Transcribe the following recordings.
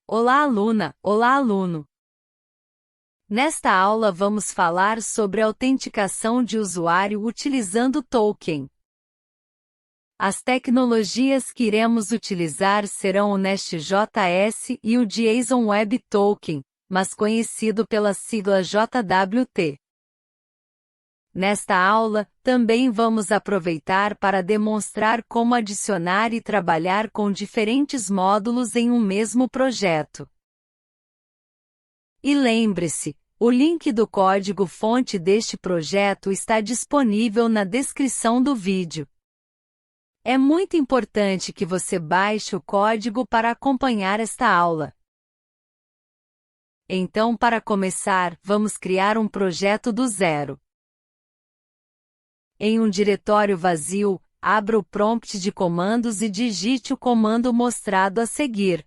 Olá, aluna! Olá, aluno! Nesta aula vamos falar sobre autenticação de usuário utilizando token. As tecnologias que iremos utilizar serão o NestJS e o JSON Web Token, mas conhecido pela sigla JWT. Nesta aula, também vamos aproveitar para demonstrar como adicionar e trabalhar com diferentes módulos em um mesmo projeto. E lembre-se, o link do código-fonte deste projeto está disponível na descrição do vídeo. É muito importante que você baixe o código para acompanhar esta aula. Então, para começar, vamos criar um projeto do zero. Em um diretório vazio, abra o prompt de comandos e digite o comando mostrado a seguir.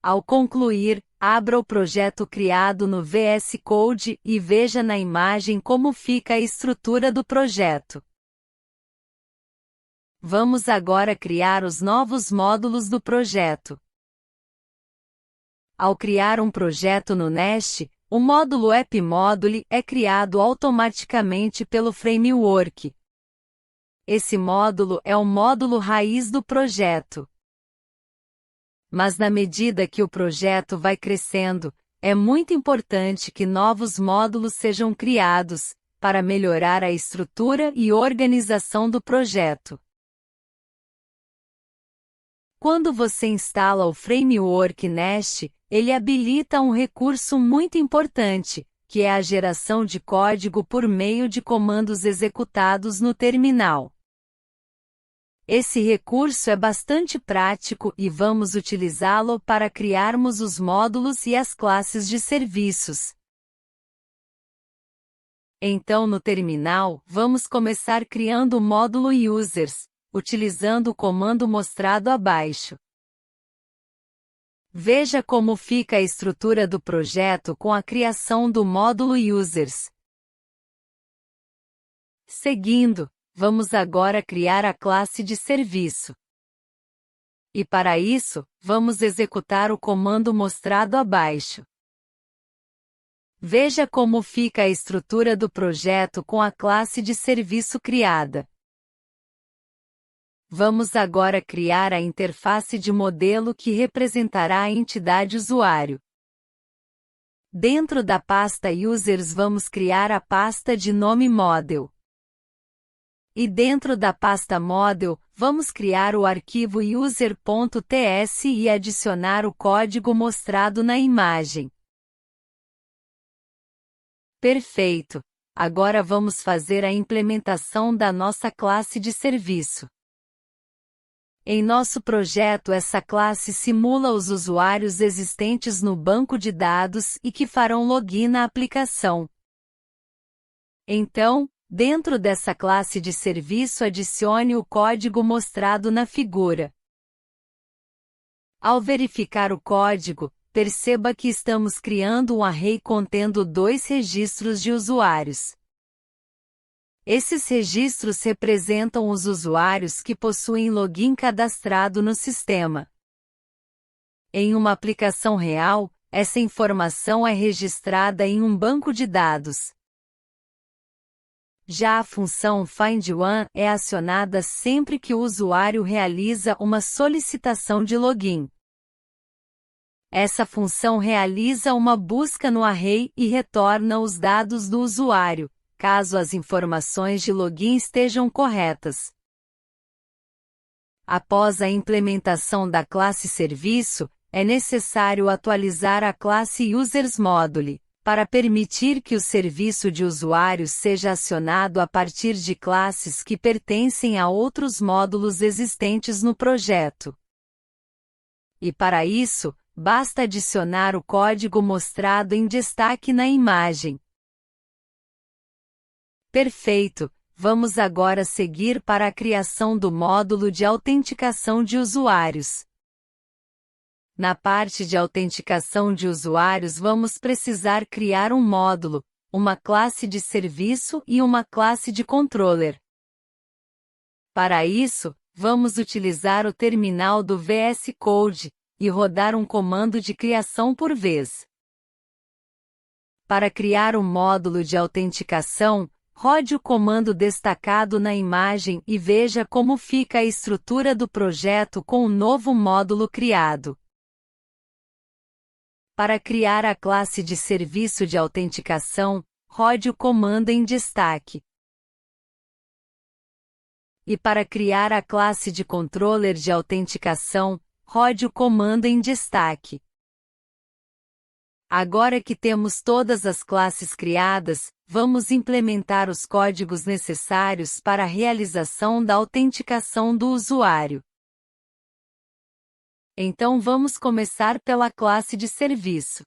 Ao concluir, abra o projeto criado no VS Code e veja na imagem como fica a estrutura do projeto. Vamos agora criar os novos módulos do projeto. Ao criar um projeto no Nest, o módulo AppModule é criado automaticamente pelo framework. Esse módulo é o módulo raiz do projeto. Mas na medida que o projeto vai crescendo, é muito importante que novos módulos sejam criados, para melhorar a estrutura e organização do projeto. Quando você instala o framework Nest, ele habilita um recurso muito importante, que é a geração de código por meio de comandos executados no terminal. Esse recurso é bastante prático e vamos utilizá-lo para criarmos os módulos e as classes de serviços. Então, no terminal, vamos começar criando o módulo Users, utilizando o comando mostrado abaixo. Veja como fica a estrutura do projeto com a criação do módulo Users. Seguindo, vamos agora criar a classe de serviço. E para isso, vamos executar o comando mostrado abaixo. Veja como fica a estrutura do projeto com a classe de serviço criada. Vamos agora criar a interface de modelo que representará a entidade usuário. Dentro da pasta Users vamos criar a pasta de nome Model. E dentro da pasta Model, vamos criar o arquivo user.ts e adicionar o código mostrado na imagem. Perfeito! Agora vamos fazer a implementação da nossa classe de serviço. Em nosso projeto, essa classe simula os usuários existentes no banco de dados e que farão login na aplicação. Então, dentro dessa classe de serviço, adicione o código mostrado na figura. Ao verificar o código, perceba que estamos criando um array contendo 2 registros de usuários. Esses registros representam os usuários que possuem login cadastrado no sistema. Em uma aplicação real, essa informação é registrada em um banco de dados. Já a função FindOne é acionada sempre que o usuário realiza uma solicitação de login. Essa função realiza uma busca no array e retorna os dados do usuário, caso as informações de login estejam corretas. Após a implementação da classe Serviço, é necessário atualizar a classe UsersModule, para permitir que o serviço de usuários seja acionado a partir de classes que pertencem a outros módulos existentes no projeto. E para isso, basta adicionar o código mostrado em destaque na imagem. Perfeito! Vamos agora seguir para a criação do módulo de autenticação de usuários. Na parte de autenticação de usuários vamos precisar criar um módulo, uma classe de serviço e uma classe de controller. Para isso, vamos utilizar o terminal do VS Code, e rodar um comando de criação por vez. Para criar um módulo de autenticação, rode o comando destacado na imagem e veja como fica a estrutura do projeto com o novo módulo criado. Para criar a classe de serviço de autenticação, rode o comando em destaque. E para criar a classe de controller de autenticação, rode o comando em destaque. Agora que temos todas as classes criadas, vamos implementar os códigos necessários para a realização da autenticação do usuário. Então vamos começar pela classe de serviço.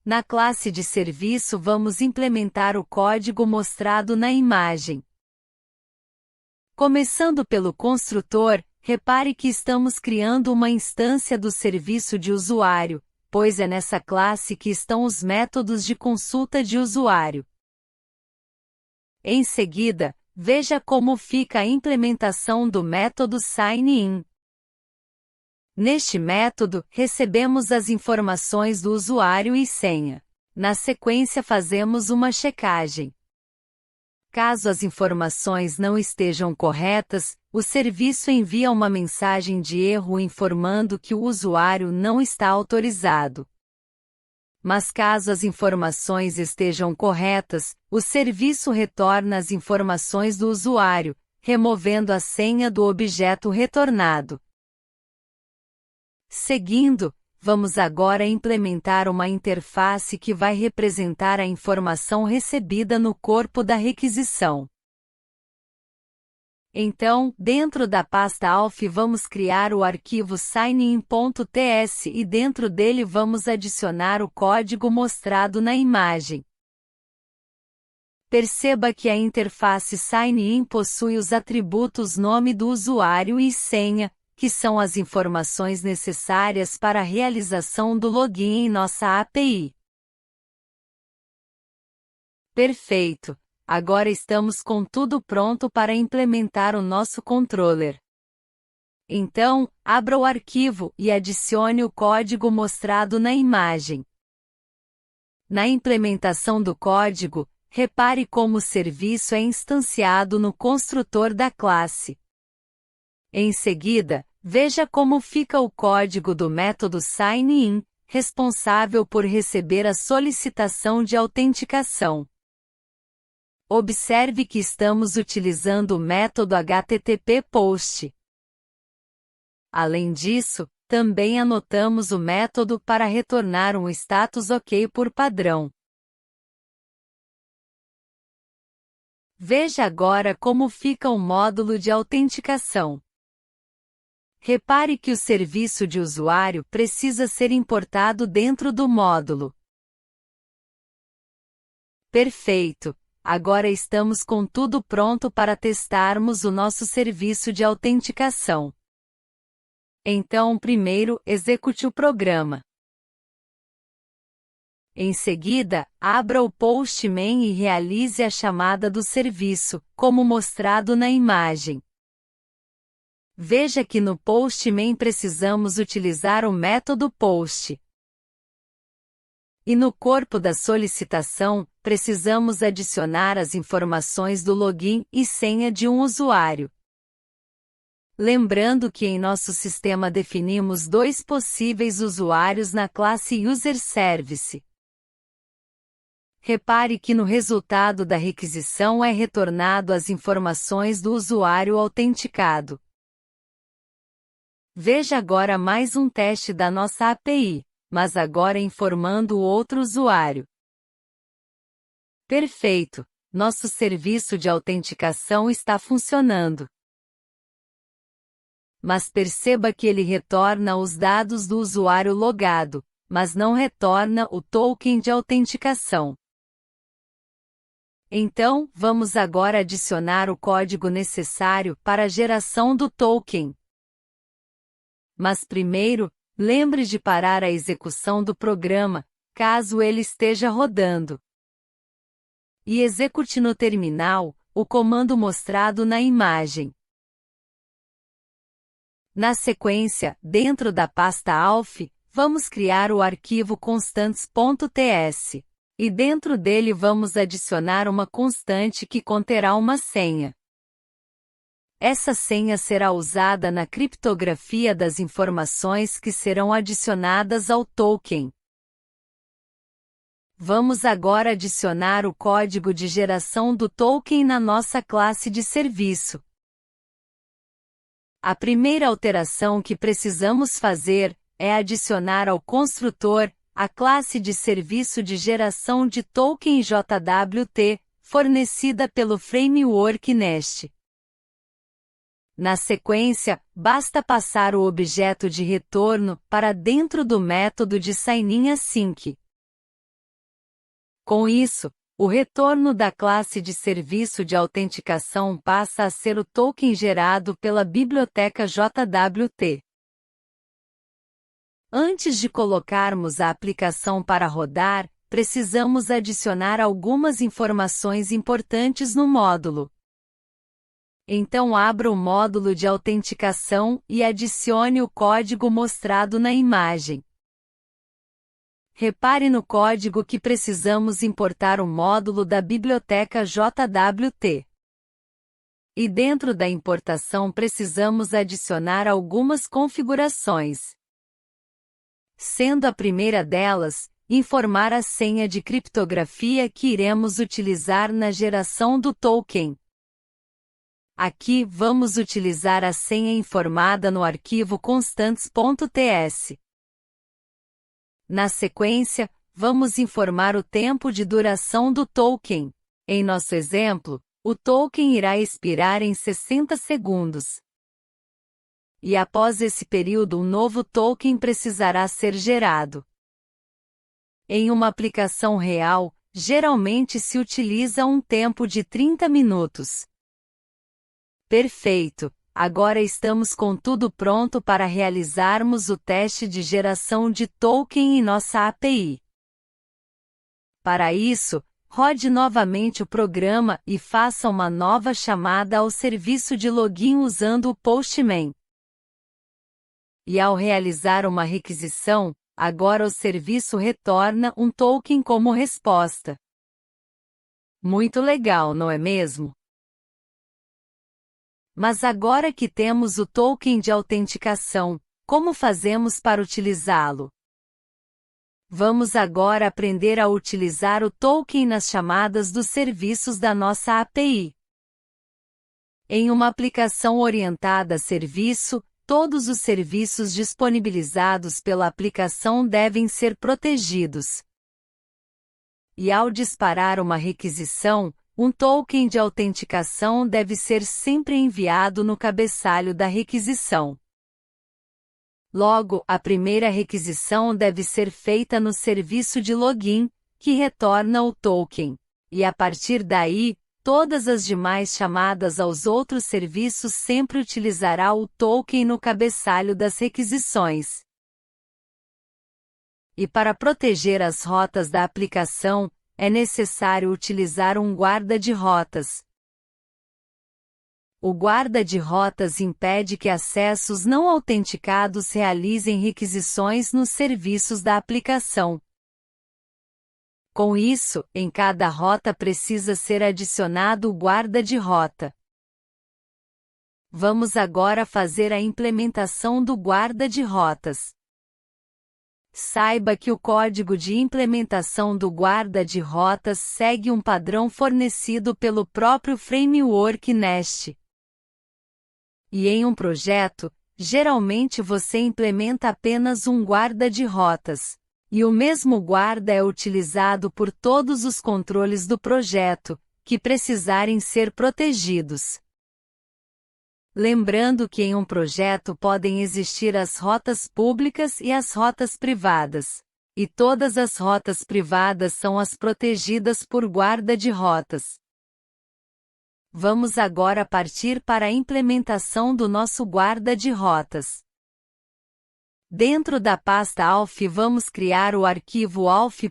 Na classe de serviço vamos implementar o código mostrado na imagem. Começando pelo construtor, repare que estamos criando uma instância do serviço de usuário, pois é nessa classe que estão os métodos de consulta de usuário. Em seguida, veja como fica a implementação do método sign-in. Neste método, recebemos as informações do usuário e senha. Na sequência fazemos uma checagem. Caso as informações não estejam corretas, o serviço envia uma mensagem de erro informando que o usuário não está autorizado. Mas caso as informações estejam corretas, o serviço retorna as informações do usuário, removendo a senha do objeto retornado. Seguindo, vamos agora implementar uma interface que vai representar a informação recebida no corpo da requisição. Então, dentro da pasta ALF vamos criar o arquivo signin.ts e dentro dele vamos adicionar o código mostrado na imagem. Perceba que a interface sign-in possui os atributos nome do usuário e senha, que são as informações necessárias para a realização do login em nossa API. Perfeito! Agora estamos com tudo pronto para implementar o nosso controller. Então, abra o arquivo e adicione o código mostrado na imagem. Na implementação do código, repare como o serviço é instanciado no construtor da classe. Em seguida, veja como fica o código do método sign-in, responsável por receber a solicitação de autenticação. Observe que estamos utilizando o método HTTP POST. Além disso, também anotamos o método para retornar um status OK por padrão. Veja agora como fica o módulo de autenticação. Repare que o serviço de usuário precisa ser importado dentro do módulo. Perfeito! Agora estamos com tudo pronto para testarmos o nosso serviço de autenticação. Então, primeiro, execute o programa. Em seguida, abra o Postman e realize a chamada do serviço, como mostrado na imagem. Veja que no Postman precisamos utilizar o método POST. E no corpo da solicitação, precisamos adicionar as informações do login e senha de um usuário. Lembrando que em nosso sistema definimos dois possíveis usuários na classe UserService. Repare que no resultado da requisição é retornado as informações do usuário autenticado. Veja agora mais um teste da nossa API, mas agora informando o outro usuário. Perfeito! Nosso serviço de autenticação está funcionando. Mas perceba que ele retorna os dados do usuário logado, mas não retorna o token de autenticação. Então, vamos agora adicionar o código necessário para a geração do token. Mas primeiro, lembre de parar a execução do programa, caso ele esteja rodando. E execute no terminal o comando mostrado na imagem. Na sequência, dentro da pasta ALF, vamos criar o arquivo constants.ts. E dentro dele vamos adicionar uma constante que conterá uma senha. Essa senha será usada na criptografia das informações que serão adicionadas ao token. Vamos agora adicionar o código de geração do token na nossa classe de serviço. A primeira alteração que precisamos fazer é adicionar ao construtor a classe de serviço de geração de token JWT, fornecida pelo framework Nest. Na sequência, basta passar o objeto de retorno para dentro do método de sign-in-async. Com isso, o retorno da classe de serviço de autenticação passa a ser o token gerado pela biblioteca JWT. Antes de colocarmos a aplicação para rodar, precisamos adicionar algumas informações importantes no módulo. Então abra o módulo de autenticação e adicione o código mostrado na imagem. Repare no código que precisamos importar o módulo da biblioteca JWT. E dentro da importação precisamos adicionar algumas configurações. Sendo a primeira delas, informar a senha de criptografia que iremos utilizar na geração do token. Aqui vamos utilizar a senha informada no arquivo constants.ts. Na sequência, vamos informar o tempo de duração do token. Em nosso exemplo, o token irá expirar em 60 segundos. E após esse período um novo token precisará ser gerado. Em uma aplicação real, geralmente se utiliza um tempo de 30 minutos. Perfeito! Agora estamos com tudo pronto para realizarmos o teste de geração de token em nossa API. Para isso, rode novamente o programa e faça uma nova chamada ao serviço de login usando o Postman. E ao realizar uma requisição, agora o serviço retorna um token como resposta. Muito legal, não é mesmo? Mas agora que temos o token de autenticação, como fazemos para utilizá-lo? Vamos agora aprender a utilizar o token nas chamadas dos serviços da nossa API. Em uma aplicação orientada a serviço, todos os serviços disponibilizados pela aplicação devem ser protegidos. E ao disparar uma requisição, um token de autenticação deve ser sempre enviado no cabeçalho da requisição. Logo, a primeira requisição deve ser feita no serviço de login, que retorna o token. E a partir daí, todas as demais chamadas aos outros serviços sempre utilizará o token no cabeçalho das requisições. E para proteger as rotas da aplicação, é necessário utilizar um guarda de rotas. O guarda de rotas impede que acessos não autenticados realizem requisições nos serviços da aplicação. Com isso, em cada rota precisa ser adicionado o guarda de rota. Vamos agora fazer a implementação do guarda de rotas. Saiba que o código de implementação do guarda de rotas segue um padrão fornecido pelo próprio framework Nest. E em um projeto, geralmente você implementa apenas um guarda de rotas. E o mesmo guarda é utilizado por todos os controles do projeto, que precisarem ser protegidos. Lembrando que em um projeto podem existir as rotas públicas e as rotas privadas. E todas as rotas privadas são as protegidas por guarda de rotas. Vamos agora partir para a implementação do nosso guarda de rotas. Dentro da pasta ALF vamos criar o arquivo alf.guard.ts.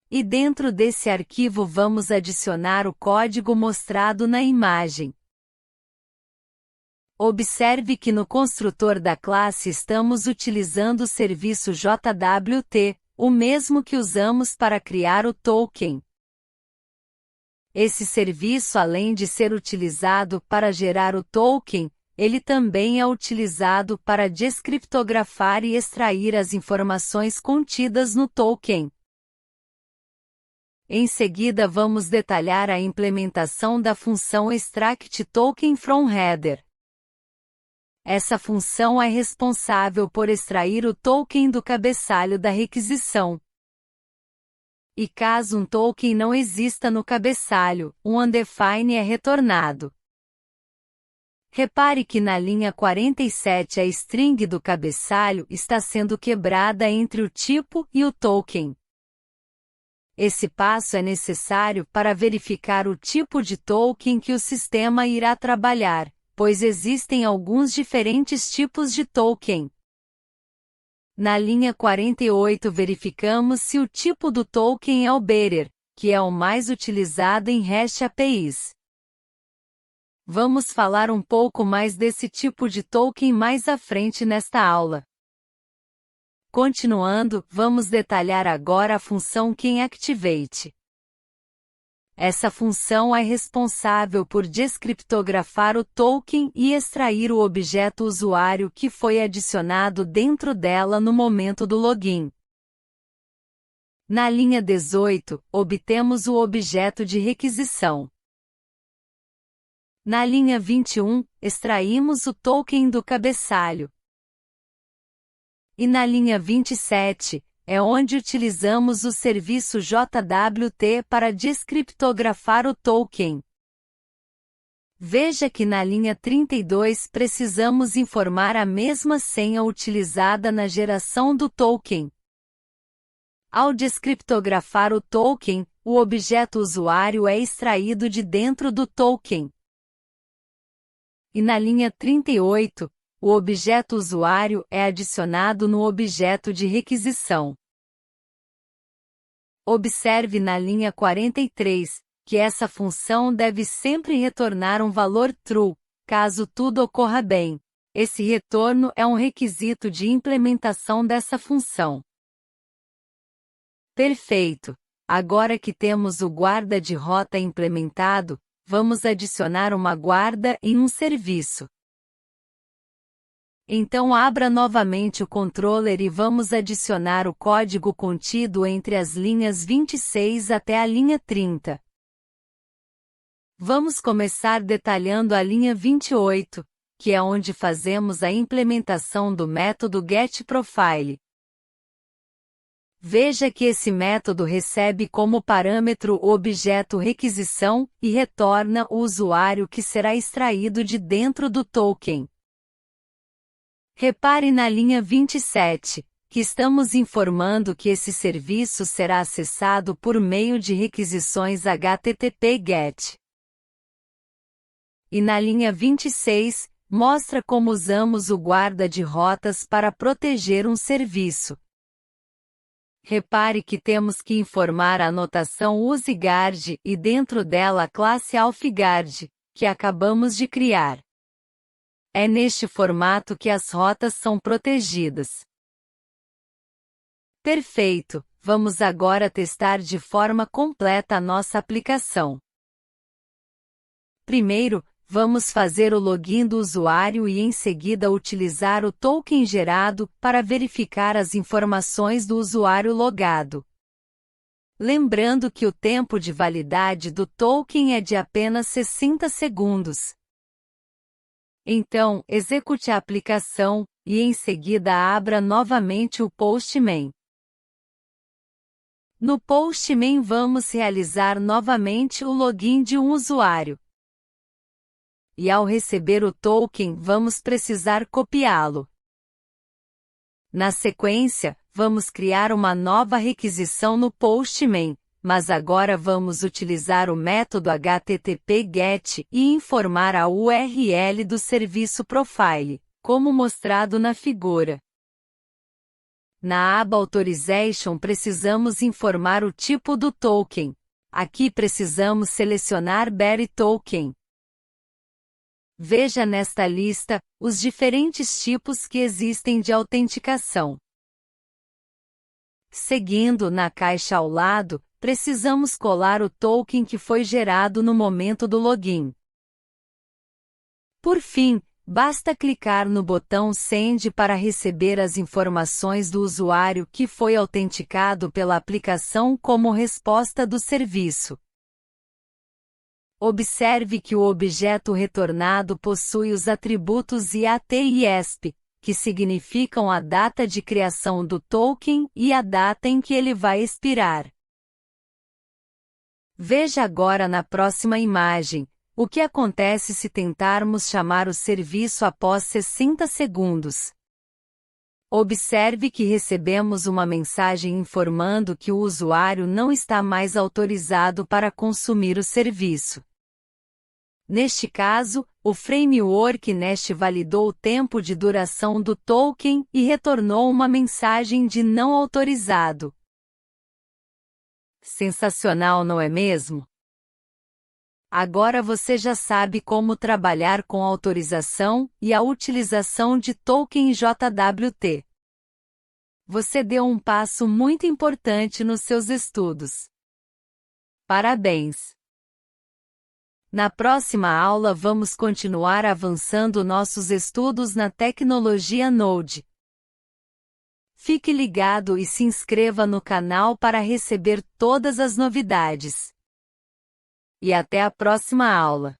E dentro desse arquivo vamos adicionar o código mostrado na imagem. Observe que no construtor da classe estamos utilizando o serviço JWT, o mesmo que usamos para criar o token. Esse serviço, além de ser utilizado para gerar o token, ele também é utilizado para descriptografar e extrair as informações contidas no token. Em seguida vamos detalhar a implementação da função extract_token_from_header. Essa função é responsável por extrair o token do cabeçalho da requisição. E caso um token não exista no cabeçalho, um undefined é retornado. Repare que na linha 47 a string do cabeçalho está sendo quebrada entre o tipo e o token. Esse passo é necessário para verificar o tipo de token que o sistema irá trabalhar, pois existem alguns diferentes tipos de token. Na linha 48 verificamos se o tipo do token é o bearer, que é o mais utilizado em REST APIs. Vamos falar um pouco mais desse tipo de token mais à frente nesta aula. Continuando, vamos detalhar agora a função QuenActivate. Essa função é responsável por descriptografar o token e extrair o objeto usuário que foi adicionado dentro dela no momento do login. Na linha 18, obtemos o objeto de requisição. Na linha 21, extraímos o token do cabeçalho. E na linha 27, é onde utilizamos o serviço JWT para descriptografar o token. Veja que na linha 32 precisamos informar a mesma senha utilizada na geração do token. Ao descriptografar o token, o objeto usuário é extraído de dentro do token. E na linha 38, o objeto usuário é adicionado no objeto de requisição. Observe na linha 43, que essa função deve sempre retornar um valor true, caso tudo ocorra bem. Esse retorno é um requisito de implementação dessa função. Perfeito! Agora que temos o guarda de rota implementado, vamos adicionar uma guarda em um serviço. Então abra novamente o controller e vamos adicionar o código contido entre as linhas 26 até a linha 30. Vamos começar detalhando a linha 28, que é onde fazemos a implementação do método getProfile. Veja que esse método recebe como parâmetro o objeto requisição e retorna o usuário que será extraído de dentro do token. Repare na linha 27, que estamos informando que esse serviço será acessado por meio de requisições HTTP GET. E na linha 26, mostra como usamos o guarda de rotas para proteger um serviço. Repare que temos que informar a notação UseGuard e dentro dela a classe AlfGuard, que acabamos de criar. É neste formato que as rotas são protegidas. Perfeito! Vamos agora testar de forma completa a nossa aplicação. Primeiro, vamos fazer o login do usuário e em seguida utilizar o token gerado para verificar as informações do usuário logado. Lembrando que o tempo de validade do token é de apenas 60 segundos. Então, execute a aplicação, e em seguida abra novamente o Postman. No Postman vamos realizar novamente o login de um usuário. E ao receber o token vamos precisar copiá-lo. Na sequência, vamos criar uma nova requisição no Postman, mas agora vamos utilizar o método HTTP-GET e informar a URL do serviço Profile, como mostrado na figura. Na aba Authorization precisamos informar o tipo do token. Aqui precisamos selecionar Bearer Token. Veja nesta lista os diferentes tipos que existem de autenticação. Seguindo na caixa ao lado, precisamos colar o token que foi gerado no momento do login. Por fim, basta clicar no botão Send para receber as informações do usuário que foi autenticado pela aplicação como resposta do serviço. Observe que o objeto retornado possui os atributos IAT e ESP, que significam a data de criação do token e a data em que ele vai expirar. Veja agora na próxima imagem o que acontece se tentarmos chamar o serviço após 60 segundos. Observe que recebemos uma mensagem informando que o usuário não está mais autorizado para consumir o serviço. Neste caso, o framework Nest validou o tempo de duração do token e retornou uma mensagem de não autorizado. Sensacional, não é mesmo? Agora você já sabe como trabalhar com a autorização e a utilização de token JWT. Você deu um passo muito importante nos seus estudos. Parabéns! Na próxima aula vamos continuar avançando nossos estudos na tecnologia Node. Fique ligado e se inscreva no canal para receber todas as novidades. E até a próxima aula!